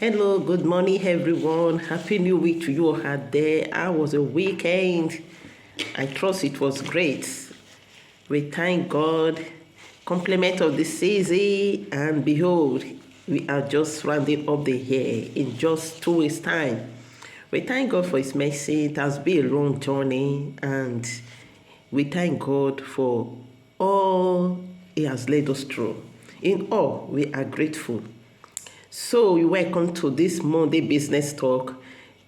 Hello, good morning, everyone. Happy New Week to you all out there. How was the weekend? I trust it was great. We thank God, compliment of the season, and behold, we are just rounding up the year in just 2 weeks' time. We thank God for His mercy. It has been a long journey, and we thank God for all He has led us through. In all, we are grateful. So, you welcome to this Monday Business Talk.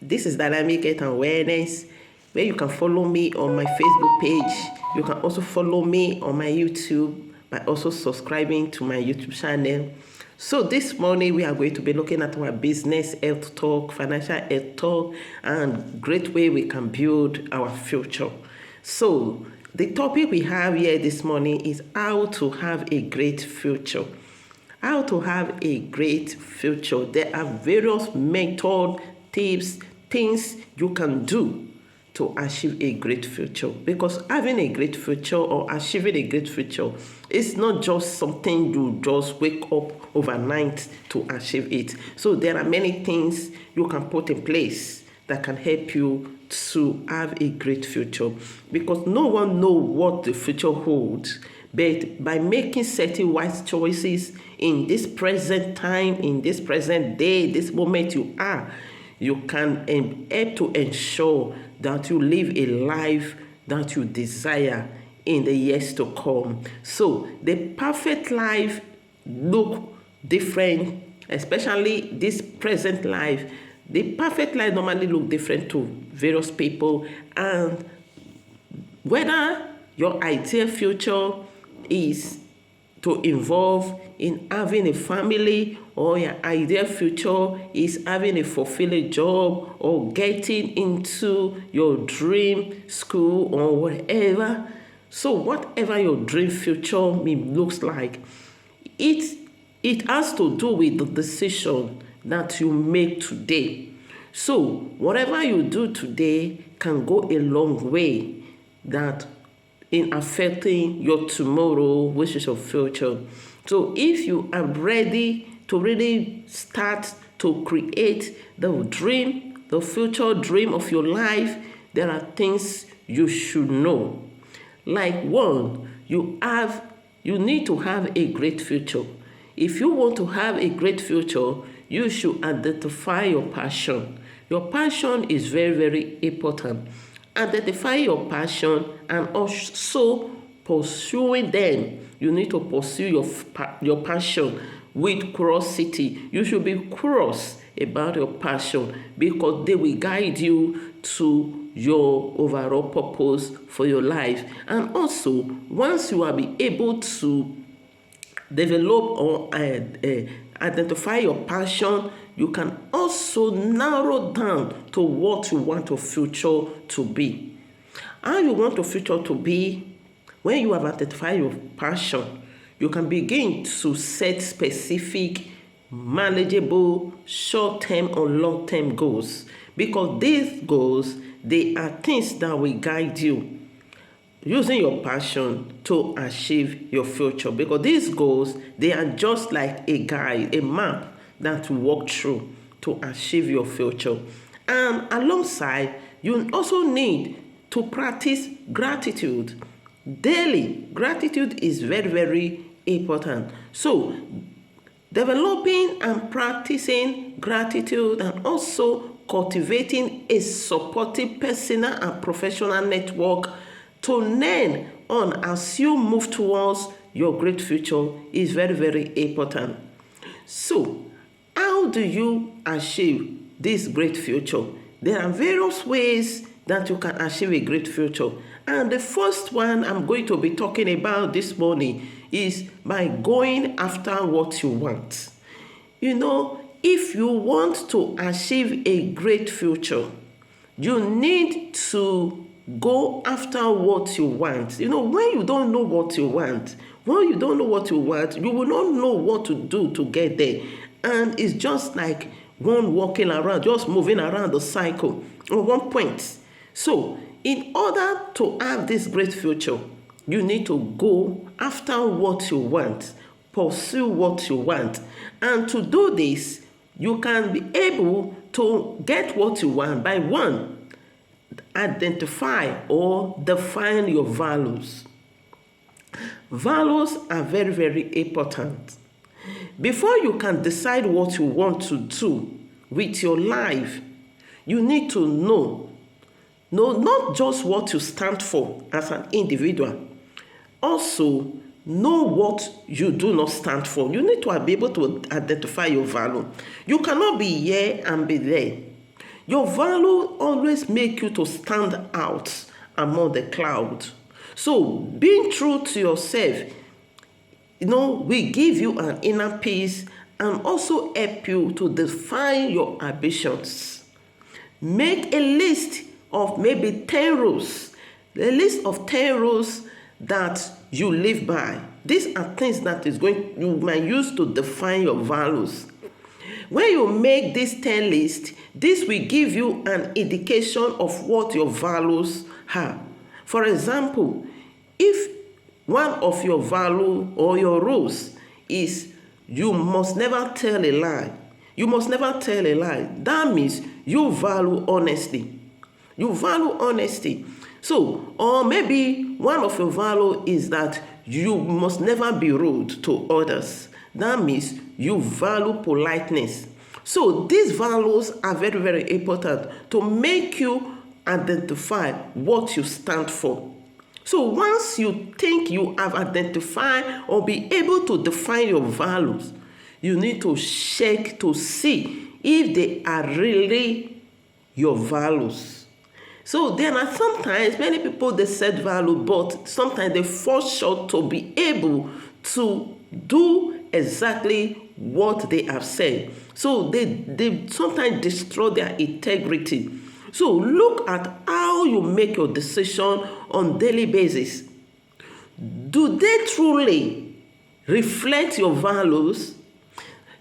This is Dynamic Health and Awareness, where you can follow me on my Facebook page. You can also follow me on my YouTube by also subscribing to my YouTube channel. So, this morning we are going to be looking at our business health talk, financial health talk, and great way we can build our future. So, the topic we have here this morning is how to have a great future. How to have a great future. There are various methods, tips, things you can do to achieve a great future. Because having a great future or achieving a great future is not just something you just wake up overnight to achieve it. So there are many things you can put in place that can help you to have a great future. Because no one knows what the future holds. But by making certain wise choices in this present time, in this present day, this moment you are, you can help to ensure that you live a life that you desire in the years to come. So the perfect life look different, especially this present life. The perfect life normally look different to various people, and whether your ideal future is to involve in having a family, or your ideal future is having a fulfilling job or getting into your dream school or whatever. So whatever your dream future looks like, it has to do with the decision that you make today. So whatever you do today can go a long way that in affecting your tomorrow, which is your future. So if you are ready to really start to create the dream, the future dream of your life, there are things you should know. Like one, you need to have a great future. If you want to have a great future, you should identify your passion. Your passion is very, very important. Identify your passion and also pursuing them. You need to pursue your passion with curiosity. You should be curious about your passion because they will guide you to your overall purpose for your life. And also, once you will be able to develop or identify your passion, you can also narrow down to what you want your future to be. How you want your future to be, when you have identified your passion, you can begin to set specific, manageable, short-term or long-term goals. Because these goals, they are things that will guide you using your passion to achieve your future. Because these goals, they are just like a guide, a map that you walk through to achieve your future. And alongside, you also need to practice gratitude daily. Gratitude is very, very important. So developing and practicing gratitude and also cultivating a supportive personal and professional network to learn on as you move towards your great future is very, very important. So, how do you achieve this great future? There are various ways that you can achieve a great future. And the first one I'm going to be talking about this morning is by going after what you want. You know, if you want to achieve a great future, you need to go after what you want. You know, when you don't know what you want, you will not know what to do to get there. And it's just like one walking around, just moving around the cycle on one point. So, in order to have this great future, you need to go after what you want, pursue what you want. And to do this, You can be able to get what you want by one, identify or define your values. Values are very, very important. Before you can decide what you want to do with your life, you need to know not just what you stand for as an individual, also know what you do not stand for. You need to be able to identify your value. You cannot be here and be there. Your value always make you to stand out among the crowd. So being true to yourself, will give you an inner peace and also help you to define your ambitions. Make a list of maybe 10 rules, a list of 10 rules that you live by. These are things that you might use to define your values. When you make this 10 list, this will give you an indication of what your values are. For example, if one of your value or your rules is you must never tell a lie. You must never tell a lie. That means you value honesty. You value honesty. So, or maybe one of your value is that you must never be rude to others. That means you value politeness. So these values are very, very important to make you identify what you stand for. So once you think you have identified or be able to define your values, you need to check to see if they are really your values. So there are sometimes many people they set value, but sometimes they fall short to be able to do exactly what they have said. So they sometimes destroy their integrity. So look at how you make your decision on daily basis. Do they truly reflect your values?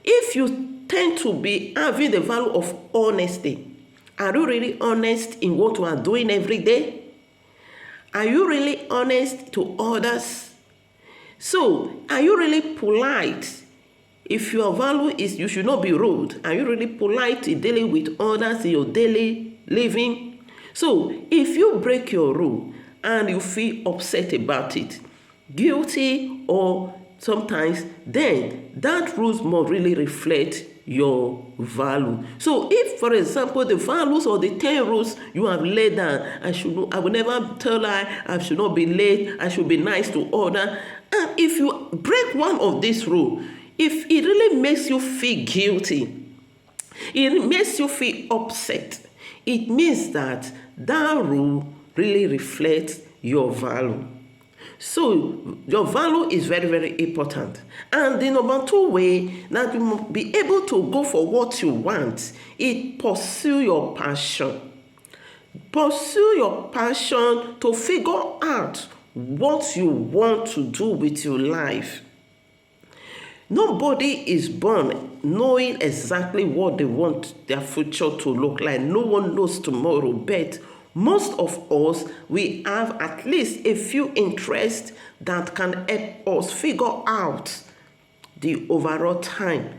If you tend to be having the value of honesty, are you really honest in what you are doing every day? Are you really honest to others? So, are you really polite? If your value is you should not be rude, are you really polite in dealing with others in your daily living? So, if you break your rule and you feel upset about it, guilty or sometimes, then that rules must really reflect your value. So if, for example, the values or the 10 rules you have laid down, I will never tell lie, I should not be late, I should be nice to others. And if you break one of these rules, if it really makes you feel guilty, it makes you feel upset, it means that rule really reflects your value. So your value is very, very important. And the number 2 way that you must be able to go for what you want is pursue your passion. Pursue your passion to figure out what you want to do with your life. Nobody is born knowing exactly what they want their future to look like. No one knows tomorrow, but most of us, we have at least a few interests that can help us figure out the overall time,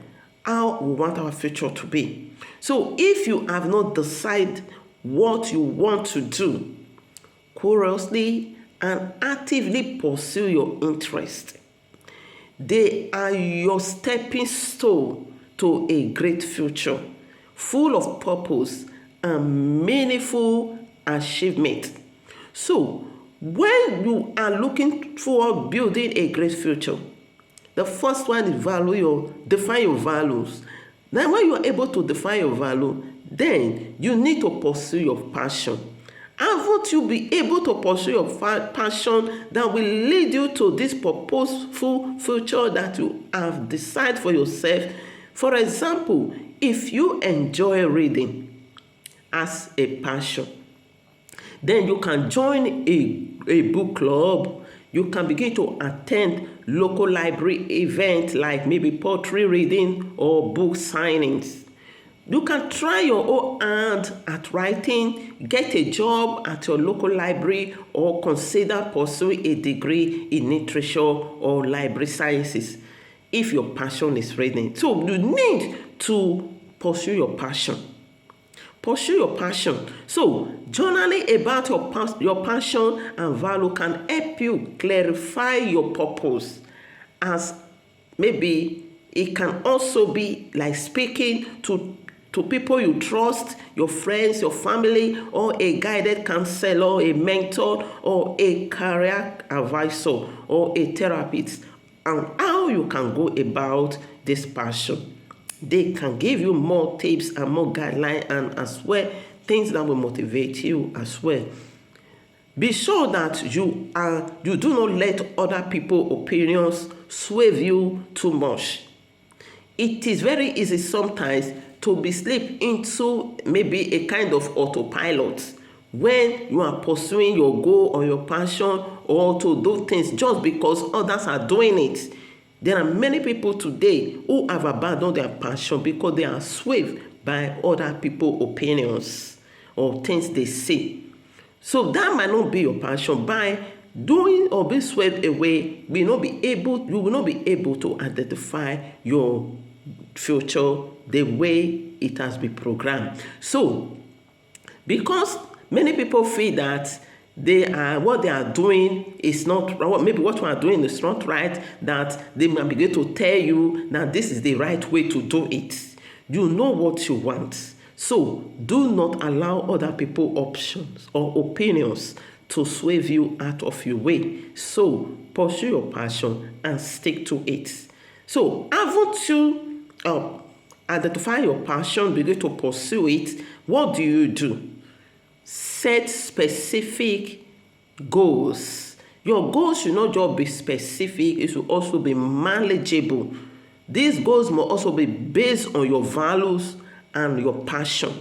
how we want our future to be. So if you have not decided what you want to do, courageously and actively pursue your interest. They are your stepping stone to a great future, full of purpose and meaningful achievement. So, when you are looking toward building a great future, the first one is define your values. Then when you are able to define your value, then you need to pursue your passion. Haven't you be able to pursue your passion that will lead you to this purposeful future that you have decided for yourself? For example, if you enjoy reading as a passion, then you can join a book club. You can begin to attend local library events like maybe poetry reading or book signings. You can try your own hand at writing, get a job at your local library, or consider pursuing a degree in literature or library sciences if your passion is reading. So you need to pursue your passion. Pursue your passion. So, journaling about your passion and value can help you clarify your purpose. As maybe it can also be like speaking to people you trust, your friends, your family, or a guided counselor, a mentor, or a career advisor, or a therapist, and how you can go about this passion. They can give you more tips and more guidelines, and as well things that will motivate you as well. Be sure that you do not let other people's opinions sway you too much. It is very easy sometimes to be slipped into maybe a kind of autopilot when you are pursuing your goal or your passion, or to do things just because others are doing it. There are many people today who have abandoned their passion because they are swayed by other people's opinions or things they say. So that might not be your passion. By doing or being swept away, you will not be able to identify your future the way it has been programmed. So, because many people feel that what they are doing is not, maybe what we are doing is not right, that they might begin to tell you that this is the right way to do it. You know what you want. So do not allow other people's options or opinions to sway you out of your way. So pursue your passion and stick to it. So haven't you identify your passion, begin to pursue it? What do? Set specific goals. Your goals should not just be specific, it should also be manageable. These goals must also be based on your values and your passion.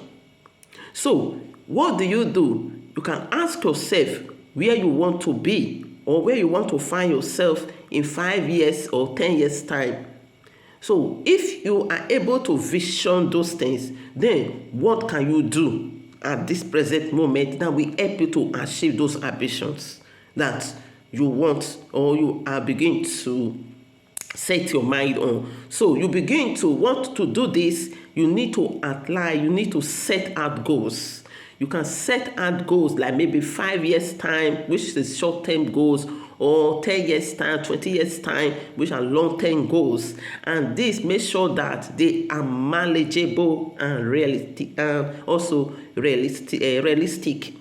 So, what do? You can ask yourself where you want to be or where you want to find yourself in 5 years or 10 years' time. So, if you are able to vision those things, then what can you do at this present moment that will help you to achieve those ambitions that you want or you are beginning to set your mind on? So you begin to want to do this, you need to apply, you need to set out goals. You can set out goals like maybe 5 years time, which is short-term goals, or 10 years time, 20 years time, which are long-term goals. And this make sure that they are manageable and realistic, also realistic.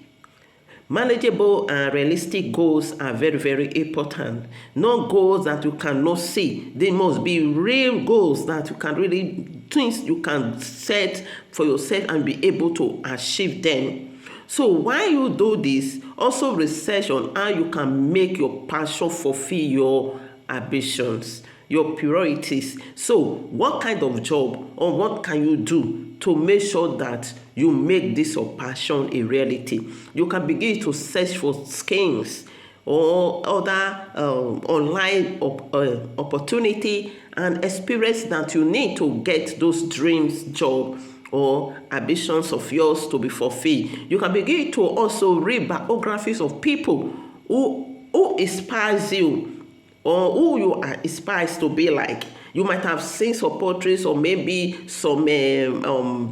Manageable and realistic goals are very, very important. Not goals that you cannot see. They must be real goals that you can really, things you can set for yourself and be able to achieve them. So while you do this, also research on how you can make your passion fulfill your ambitions, your priorities. So what kind of job or what can you do to make sure that you make this your passion a reality? You can begin to search for skills or other online opportunity and experience that you need to get those dreams job or ambitions of yours to be fulfilled. You can begin to also read biographies of people who inspires you or who you are inspired to be like. You might have seen some portraits or maybe some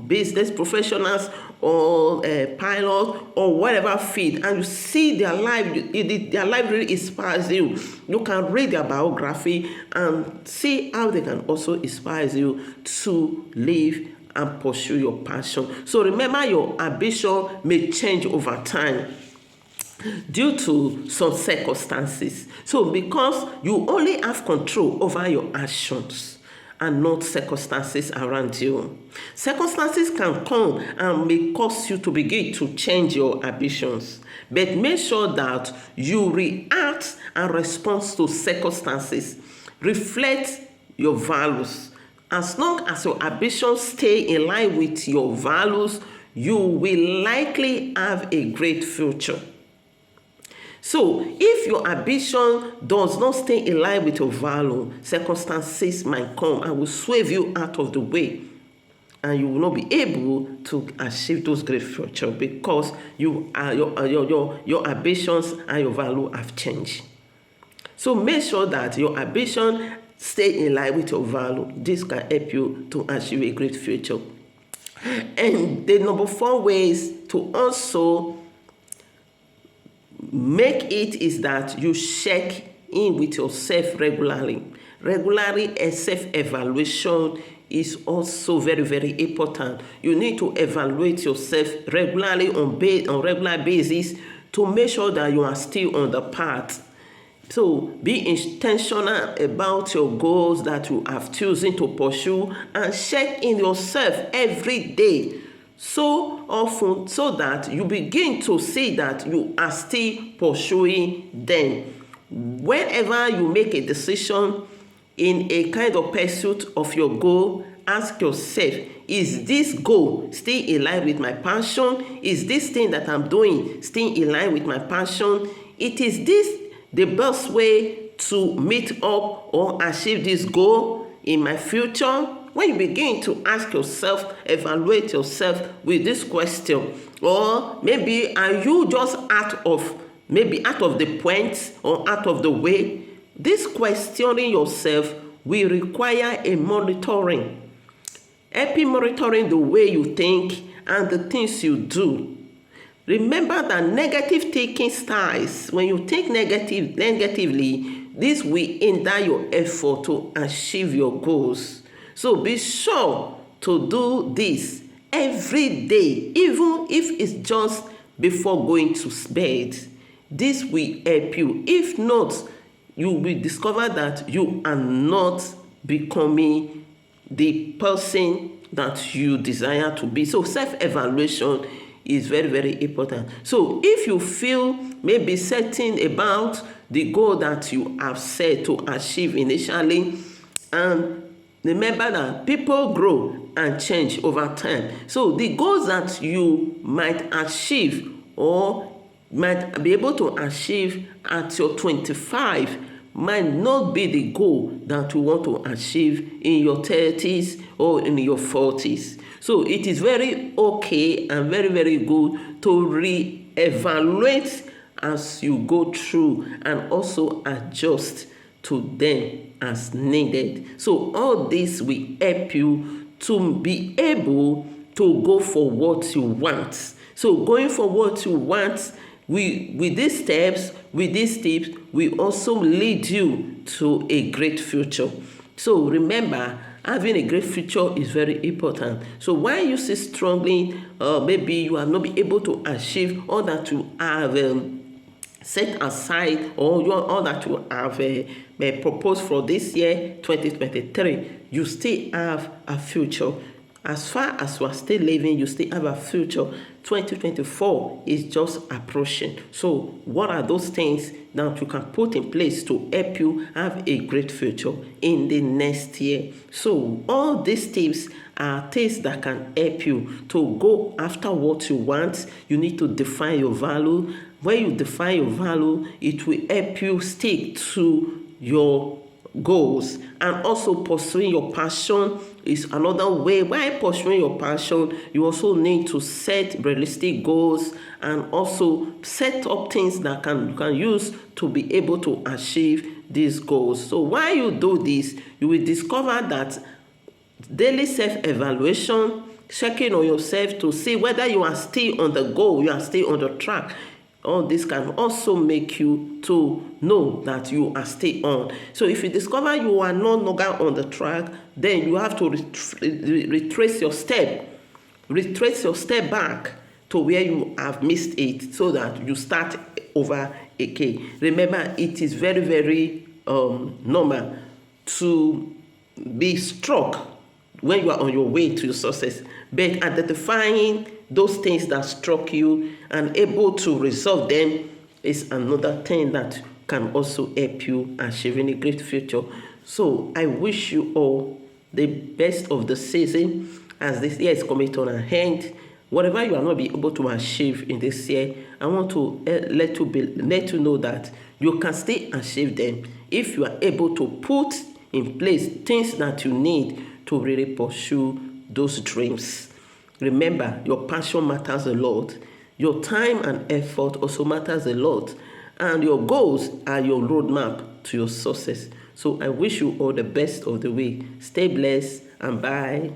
business professionals or pilots or whatever field, and you see their life, their life really inspires you. You can read their biography and see how they can also inspire you to live and pursue your passion. So remember, your ambition may change over time due to some circumstances. So because you only have control over your actions and not circumstances around you. Circumstances can come and may cause you to begin to change your ambitions. But make sure that you react and respond to circumstances. Reflect your values. As long as your ambitions stay in line with your values, you will likely have a great future. So, if your ambition does not stay in line with your value, circumstances might come and will swerve you out of the way, and you will not be able to achieve those great future because your ambitions and your value have changed. So, make sure that your ambition stay in line with your value. This can help you to achieve a great future. And the number 4 ways to also make it is that you check in with yourself regularly. A self-evaluation is also very, very important. You need to evaluate yourself regularly on regular basis to make sure that you are still on the path. So be intentional about your goals that you have chosen to pursue, and check in yourself every day so often so that you begin to see that you are still pursuing them. Whenever you make a decision in a kind of pursuit of your goal, ask yourself, is this goal still in line with my passion? Is this thing that I'm doing still in line with my passion? Is this the best way to meet up or achieve this goal in my future? When you begin to ask yourself, evaluate yourself with this question, or maybe are you just out of the point or out of the way? This questioning yourself will require a monitoring. Monitoring the way you think and the things you do. Remember that negative thinking styles, when you think negatively, this will hinder your effort to achieve your goals. So be sure to do this every day, even if it's just before going to bed. This will help you. If not, you will discover that you are not becoming the person that you desire to be. So self-evaluation is very, very important. So if you feel maybe certain about the goal that you have set to achieve initially, and remember that people grow and change over time. So the goals that you might achieve or might be able to achieve at your 25 might not be the goal that you want to achieve in your 30s or in your 40s. So it is very okay and very, very good to re-evaluate as you go through and also adjust to them as needed. So all this will help you to be able to go for what you want. So going for what you want, with these steps, with these tips, will also lead you to a great future. So remember, having a great future is very important. So while you see struggling, maybe you have not been able to achieve all that you have set aside, or all that you have proposed for this year, 2023, you still have a future. As far as you are still living, you still have a future. 2024 is just approaching. So what are those things that you can put in place to help you have a great future in the next year? So all these tips are things that can help you to go after what you want. You need to define your value. When you define your value, it will help you stick to your goals. And also pursuing your passion is another way. While pursuing your passion, you also need to set realistic goals and also set up things that you can use to be able to achieve these goals. So while you do this, you will discover that daily self-evaluation, checking on yourself to see whether you are still on the goal, you are still on the track. All this can also make you to know that you are still on. So if you discover you are no longer on the track, then you have to retrace your step back to where you have missed it, so that you start over again. Remember, it is very, very normal to be struck when you are on your way to your success, but identifying those things that struck you and able to resolve them is another thing that can also help you achieving a great future. So I wish you all the best of the season as this year is coming to an end. Whatever you are not be able to achieve in this year, I want to let you know that you can still achieve them if you are able to put in place things that you need to really pursue those dreams. Remember, your passion matters a lot. Your time and effort also matters a lot. And your goals are your roadmap to your success. So I wish you all the best of the way. Stay blessed and bye.